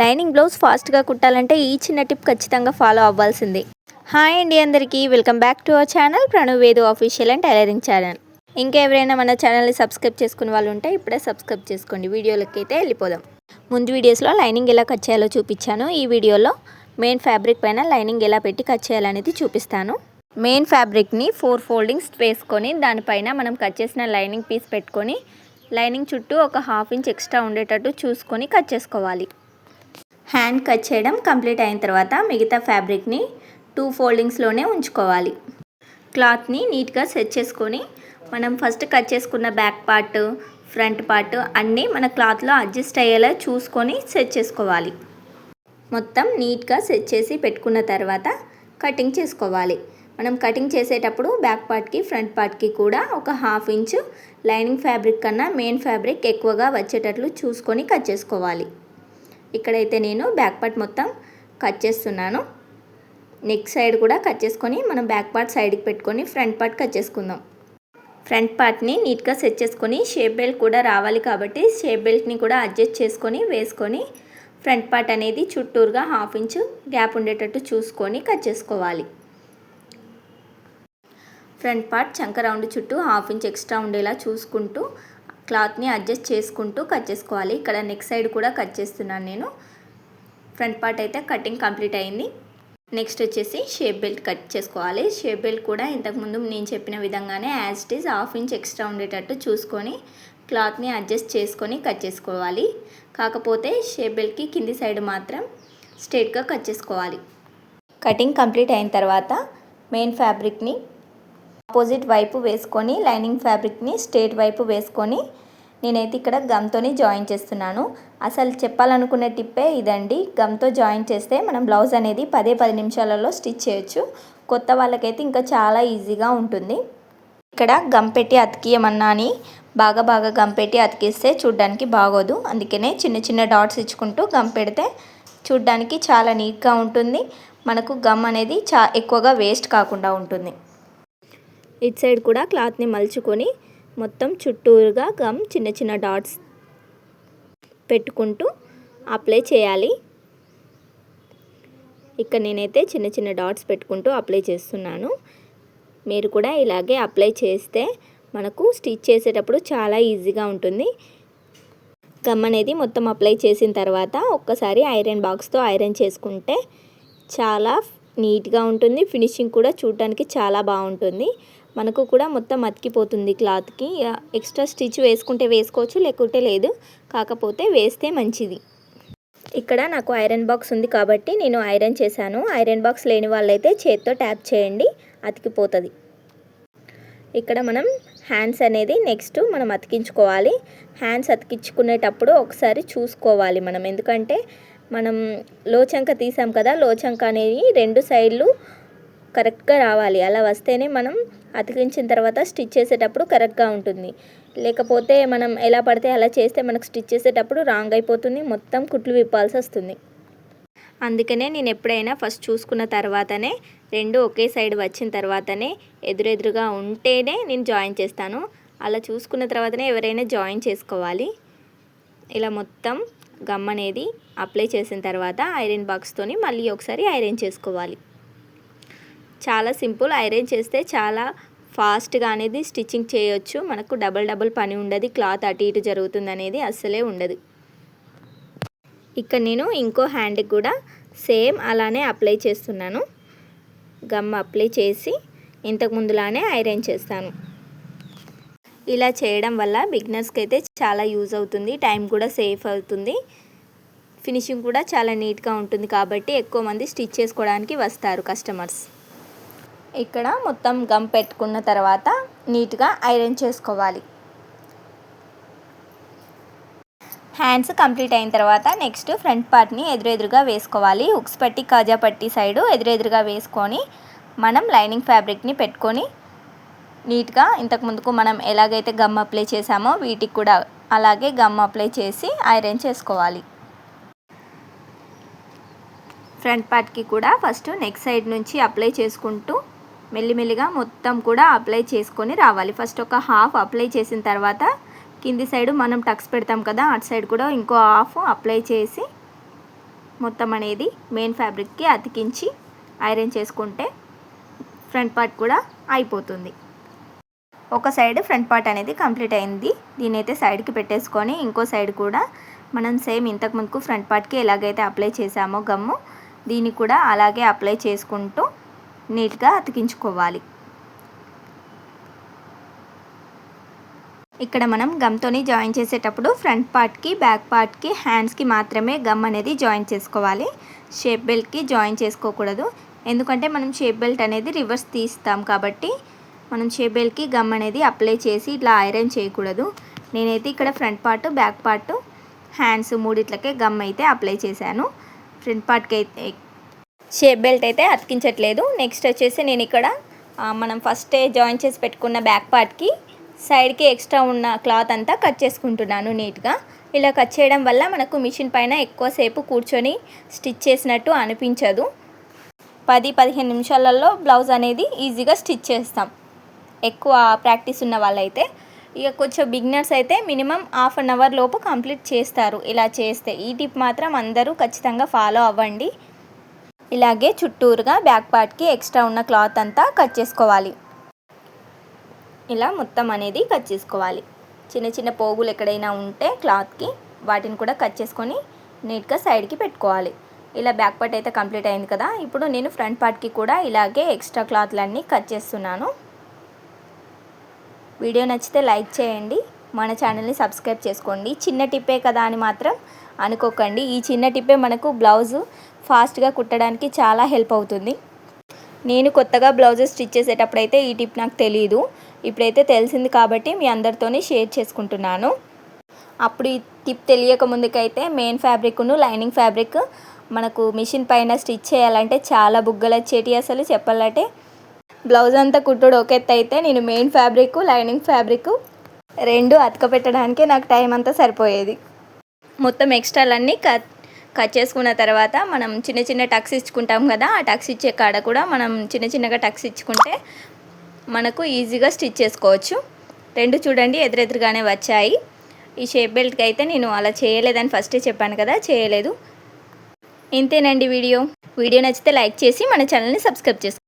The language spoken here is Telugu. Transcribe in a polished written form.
లైనింగ్ బ్లౌజ్ ఫాస్ట్గా కుట్టాలంటే ఈ చిన్న టిప్ ఖచ్చితంగా ఫాలో అవ్వాల్సిందే. హాయ్ అండి అందరికీ, welcome back to our channel Pranuvedu official and tailoring channel. ఇంకా ఎవరైనా మన ఛానల్ని సబ్స్క్రైబ్ చేసుకునే వాళ్ళు ఉంటే ఇప్పుడే సబ్స్క్రైబ్ చేసుకోండి. వీడియోలకి అయితే వెళ్ళిపోదాం. ముందు వీడియోస్లో లైనింగ్ ఎలా కట్ చేయాలో చూపించాను. ఈ వీడియోలో మెయిన్ ఫ్యాబ్రిక్ పైన లైనింగ్ ఎలా పెట్టి కట్ చేయాలనేది చూపిస్తాను. మెయిన్ ఫ్యాబ్రిక్ని 4 ఫోల్డింగ్స్ వేసుకొని దానిపైన మనం కట్ చేసిన లైనింగ్ పీస్ పెట్టుకొని లైనింగ్ చుట్టూ ఒక 1/2 ఇంచ్ ఎక్స్ట్రా ఉండేటట్టు చూసుకొని కట్ చేసుకోవాలి. హ్యాండ్ కట్ చేయడం కంప్లీట్ అయిన తర్వాత మిగతా ఫ్యాబ్రిక్ని 2 ఫోల్డింగ్స్లోనే ఉంచుకోవాలి. క్లాత్ని నీట్గా సెట్ చేసుకొని మనం ఫస్ట్ కట్ చేసుకున్న బ్యాక్ పార్ట్, ఫ్రంట్ పార్ట్ అన్నీ మన క్లాత్లో అడ్జస్ట్ అయ్యేలా చూసుకొని సెట్ చేసుకోవాలి. మొత్తం నీట్గా సెట్ చేసి పెట్టుకున్న తర్వాత కటింగ్ చేసుకోవాలి. మనం కటింగ్ చేసేటప్పుడు బ్యాక్ పార్ట్కి ఫ్రంట్ పార్ట్కి కూడా ఒక 1/2 ఇంచ్ లైనింగ్ ఫ్యాబ్రిక్ కన్నా మెయిన్ ఫ్యాబ్రిక్ ఎక్కువగా వచ్చేటట్లు చూసుకొని కట్ చేసుకోవాలి. ఇక్కడైతే నేను బ్యాక్ పార్ట్ మొత్తం కట్ చేస్తున్నాను. నెక్ సైడ్ కూడా కట్ చేసుకొని మనం బ్యాక్ పార్ట్ సైడ్కి పెట్టుకొని ఫ్రంట్ పార్ట్ కట్ చేసుకుందాం. ఫ్రంట్ పార్ట్ని నీట్గా సెట్ చేసుకొని షేప్ బెల్ట్ కూడా రావాలి కాబట్టి షేప్ బెల్ట్ని కూడా అడ్జస్ట్ చేసుకొని వేసుకొని ఫ్రంట్ పార్ట్ అనేది చుట్టూరుగా 1/2 ఇంచ్ గ్యాప్ ఉండేటట్టు చూసుకొని కట్ చేసుకోవాలి. ఫ్రంట్ పార్ట్ చంక రౌండ్ చుట్టూ 1/2 ఇంచ్ ఎక్స్ట్రా ఉండేలా చూసుకుంటూ క్లాత్ని అడ్జస్ట్ చేసుకుంటూ కట్ చేసుకోవాలి. ఇక్కడ నెక్ సైడ్ కూడా కట్ చేస్తున్నాను నేను. ఫ్రంట్ పార్ట్ అయితే కటింగ్ కంప్లీట్ అయింది. నెక్స్ట్ వచ్చేసి షేప్ బెల్ట్ కట్ చేసుకోవాలి. షేప్ బెల్ట్ కూడా ఇంతకుముందు నేను చెప్పిన విధంగానే as it is 1/2 inch extra ఉండేటట్టు చూసుకొని క్లాత్ని అడ్జస్ట్ చేసుకొని కట్ చేసుకోవాలి. కాకపోతే షేప్ బెల్ట్కి కింది సైడ్ మాత్రం స్ట్రైట్గా కట్ చేసుకోవాలి. కటింగ్ కంప్లీట్ అయిన తర్వాత మెయిన్ ఫ్యాబ్రిక్ని ఆపోజిట్ వైపు వేసుకొని లైనింగ్ ఫ్యాబ్రిక్ని స్ట్రైట్ వైపు వేసుకొని నేనైతే ఇక్కడ గమ్తోని జాయిన్ చేస్తున్నాను. అసలు చెప్పాలనుకునే టిప్పే ఇదండి. గమ్తో జాయిన్ చేస్తే మనం బ్లౌజ్ అనేది 10 నిమిషాలలో స్టిచ్ చేయొచ్చు. కొత్త వాళ్ళకైతే ఇంకా చాలా ఈజీగా ఉంటుంది. ఇక్కడ గమ్ పెట్టి అతికియమన్నా అని బాగా గమ్ పెట్టి అతికిస్తే చూడ్డానికి బాగోదు. అందుకనే చిన్న డాట్స్ ఇచ్చుకుంటూ గమ్ పెడితే చూడ్డానికి చాలా నీట్గా ఉంటుంది. మనకు గమ్ అనేది ఎక్కువగా వేస్ట్ కాకుండా ఉంటుంది. ఇటు సైడ్ కూడా క్లాత్ని మలుచుకొని మొత్తం చుట్టూరుగా గమ్ చిన్న డాట్స్ పెట్టుకుంటూ అప్లై చేయాలి. ఇక్కడ నేనైతే చిన్న డాట్స్ పెట్టుకుంటూ అప్లై చేస్తున్నాను. మీరు కూడా ఇలాగే అప్లై చేస్తే మనకు స్టిచ్ చేసేటప్పుడు చాలా ఈజీగా ఉంటుంది. గమ్ అనేది మొత్తం అప్లై చేసిన తర్వాత ఒక్కసారి ఐరన్ బాక్స్తో ఐరన్ చేసుకుంటే చాలా నీట్గా ఉంటుంది. ఫినిషింగ్ కూడా చూడడానికి చాలా బాగుంటుంది. మనకు కూడా మొత్తం అతికిపోతుంది క్లాత్కి. ఎక్స్ట్రా స్టిచ్ వేసుకుంటే వేసుకోవచ్చు, లేకుంటే లేదు. కాకపోతే వేస్తే మంచిది. ఇక్కడ నాకు ఐరన్ బాక్స్ ఉంది కాబట్టి నేను ఐరన్ చేశాను. ఐరన్ బాక్స్ లేని వాళ్ళైతే చేత్తో ట్యాప్ చేయండి, అతికిపోతుంది. ఇక్కడ మనం హ్యాండ్స్ అనేది నెక్స్ట్ మనం అతికించుకోవాలి. హ్యాండ్స్ అతికించుకునేటప్పుడు ఒకసారి చూసుకోవాలి మనం, ఎందుకంటే మనం లోచంక తీసాం కదా, లోచంక అనేది 2 సైడ్లు కరెక్ట్గా రావాలి. అలా వస్తేనే మనం అతికించిన తర్వాత స్టిచ్ చేసేటప్పుడు కరెక్ట్గా ఉంటుంది. లేకపోతే మనం ఎలా పడితే అలా చేస్తే మనకు స్టిచ్ చేసేటప్పుడు రాంగ్ అయిపోతుంది, మొత్తం కుట్లు విప్పాల్సి వస్తుంది. అందుకనే నేను ఎప్పుడైనా ఫస్ట్ చూసుకున్న తర్వాతనే 2 ఒకే సైడ్ వచ్చిన తర్వాతనే ఎదురుగా ఉంటేనే నేను జాయిన్ చేస్తాను. అలా చూసుకున్న తర్వాతనే ఎవరైనా జాయిన్ చేసుకోవాలి. ఇలా మొత్తం గమ్ అనేది అప్లై చేసిన తర్వాత ఐరన్ బాక్స్తోని మళ్ళీ ఒకసారి ఐరన్ చేసుకోవాలి. చాలా సింపుల్. ఐరన్ చేస్తే చాలా ఫాస్ట్గా అనేది స్టిచ్చింగ్ చేయొచ్చు. మనకు డబల్ పని ఉండదు. క్లాత్ అటు ఇటు జరుగుతుంది అనేది అస్సలే ఉండదు. ఇక్కడ నేను ఇంకో హ్యాండ్కి కూడా సేమ్ అలానే అప్లై చేస్తున్నాను. గమ్ అప్లై చేసి ఇంతకు ముందులానే ఐరన్ చేస్తాను. ఇలా చేయడం వల్ల బిగినర్స్కి అయితే చాలా యూజ్ అవుతుంది. టైం కూడా సేఫ్ అవుతుంది. ఫినిషింగ్ కూడా చాలా నీట్గా ఉంటుంది కాబట్టి ఎక్కువ మంది స్టిచ్ చేసుకోవడానికి వస్తారు కస్టమర్స్. ఇక్కడ మొత్తం గమ్ పెట్టుకున్న తర్వాత నీట్గా ఐరన్ చేసుకోవాలి. హ్యాండ్స్ కంప్లీట్ అయిన తర్వాత నెక్స్ట్ ఫ్రంట్ పార్ట్ని ఎదురుగా వేసుకోవాలి. హుక్స్ పట్టి కాజా పట్టి సైడు ఎదురుగా వేసుకొని మనం లైనింగ్ ఫ్యాబ్రిక్ని పెట్టుకొని నీట్గా ఇంతకు ముందుకు మనం ఎలాగైతే గమ్ అప్లై చేసామో వీటికి కూడా అలాగే గమ్ అప్లై చేసి ఐరన్ చేసుకోవాలి. ఫ్రంట్ పార్ట్కి కూడా ఫస్ట్ నెక్ సైడ్ నుంచి అప్లై చేసుకుంటూ మెల్లిమెల్లిగా మొత్తం కూడా అప్లై చేసుకొని రావాలి. ఫస్ట్ ఒక 1/2 అప్లై చేసిన తర్వాత కింది సైడ్ మనం టక్స్ పెడతాం కదా, అటు సైడ్ కూడా ఇంకో 1/2 అప్లై చేసి మొత్తం అనేది మెయిన్ ఫ్యాబ్రిక్కి అతికించి ఐరన్ చేసుకుంటే ఫ్రంట్ పార్ట్ కూడా అయిపోతుంది. ఒక సైడ్ ఫ్రంట్ పార్ట్ అనేది కంప్లీట్ అయింది. దీన్ని అయితే సైడ్కి పెట్టేసుకొని ఇంకో సైడ్ కూడా మనం సేమ్ ఇంతకు ముందుకు ఫ్రంట్ పార్ట్కి ఎలాగైతే అప్లై చేసామో గమ్ము, దీన్ని కూడా అలాగే అప్లై చేసుకుంటూ నీట్గా అతికించుకోవాలి. ఇక్కడ మనం గమ్తోని జాయిన్ చేసేటప్పుడు ఫ్రంట్ పార్ట్కి బ్యాక్ పార్ట్కి హ్యాండ్స్కి మాత్రమే గమ్ అనేది జాయిన్ చేసుకోవాలి. షేప్ బెల్ట్కి జాయిన్ చేసుకోకూడదు. ఎందుకంటే మనం షేప్ బెల్ట్ అనేది రివర్స్ తీస్తాం కాబట్టి మనం షేప్ బెల్ట్కి గమ్ అనేది అప్లై చేసి ఇట్లా ఐరన్ చేయకూడదు. నేనైతే ఇక్కడ front part back part hands మూడిట్లకే గమ్ అయితే అప్లై చేశాను. ఫ్రంట్ పార్ట్కి అయితే షేప్ బెల్ట్ అయితే అతికించట్లేదు. నెక్స్ట్ వచ్చేసి నేను ఇక్కడ మనం ఫస్టే జాయిన్ చేసి పెట్టుకున్న బ్యాక్ పార్ట్కి సైడ్కి ఎక్స్ట్రా ఉన్న క్లాత్ అంతా కట్ చేసుకుంటున్నాను నీట్గా. ఇలా కట్ చేయడం వల్ల మనకు మిషన్ పైన ఎక్కువసేపు కూర్చొని స్టిచ్ చేసినట్టు అనిపించదు. 10-15 నిమిషాలలో బ్లౌజ్ అనేది ఈజీగా స్టిచ్ చేస్తాం, ఎక్కువ ప్రాక్టీస్ ఉన్న వాళ్ళైతే. ఇక కొంచెం బిగినర్స్ అయితే మినిమం హాఫ్ అన్ అవర్ లోపు కంప్లీట్ చేస్తారు ఇలా చేస్తే. ఈ టిప్ మాత్రం అందరూ ఖచ్చితంగా ఫాలో అవ్వండి. ఇలాగే చుట్టూరుగా బ్యాక్ పార్ట్కి ఎక్స్ట్రా ఉన్న క్లాత్ అంతా కట్ చేసుకోవాలి. ఇలా మొత్తం అనేది కట్ చేసుకోవాలి. చిన్న చిన్న పోగులు ఎక్కడైనా ఉంటే క్లాత్కి వాటిని కూడా కట్ చేసుకొని నీట్గా సైడ్కి పెట్టుకోవాలి. ఇలా బ్యాక్ పార్ట్ అయితే కంప్లీట్ అయింది కదా. ఇప్పుడు నేను ఫ్రంట్ పార్ట్కి కూడా ఇలాగే ఎక్స్ట్రా క్లాత్లన్నీ కట్ చేస్తున్నాను. వీడియో నచ్చితే లైక్ చేయండి, మన ఛానల్ని సబ్స్క్రైబ్ చేసుకోండి. చిన్న టిప్పే కదా అని మాత్రం అనుకోకండి. ఈ చిన్న టిప్పే మనకు బ్లౌజు ఫాస్ట్గా కుట్టడానికి చాలా హెల్ప్ అవుతుంది. నేను కొత్తగా బ్లౌజెస్ స్టిచ్ చేసేటప్పుడు అయితే ఈ టిప్ నాకు తెలియదు. ఇప్పుడైతే తెలిసింది కాబట్టి మీ అందరితోని షేర్ చేసుకుంటున్నాను. అప్పుడు ఈ టిప్ తెలియక ముందుకైతే మెయిన్ ఫ్యాబ్రిక్ను లైనింగ్ ఫ్యాబ్రిక్ మనకు మిషన్ పైన స్టిచ్ చేయాలంటే చాలా బుగ్గలు వచ్చేటి. అసలు చెప్పాలంటే బ్లౌజ్ అంతా కుట్టుడు ఒక ఎత్తు అయితే నేను మెయిన్ ఫ్యాబ్రిక్ లైనింగ్ ఫ్యాబ్రిక్ రెండు అతకపెట్టడానికే నాకు టైం అంతా సరిపోయేది. మొత్తం ఎక్స్ట్రాలన్నీ కట్ చేసుకున్న తర్వాత మనం చిన్న చిన్న టక్స్ ఇచ్చుకుంటాం కదా. ఆ టక్స్ ఇచ్చే కాడ కూడా మనం చిన్న చిన్నగా టక్స్ ఇచ్చుకుంటే మనకు ఈజీగా స్టిచ్ చేసుకోవచ్చు. రెండు చూడండి ఎదురెదురుగానే వచ్చాయి. ఈ షేప్ బెల్ట్కి అయితే నేను అలా చేయలేదని ఫస్టే చెప్పాను కదా, చేయలేదు. ఇంతేనండి వీడియో నచ్చితే లైక్ చేసి మన ఛానల్ని సబ్స్క్రైబ్ చేసుకోండి.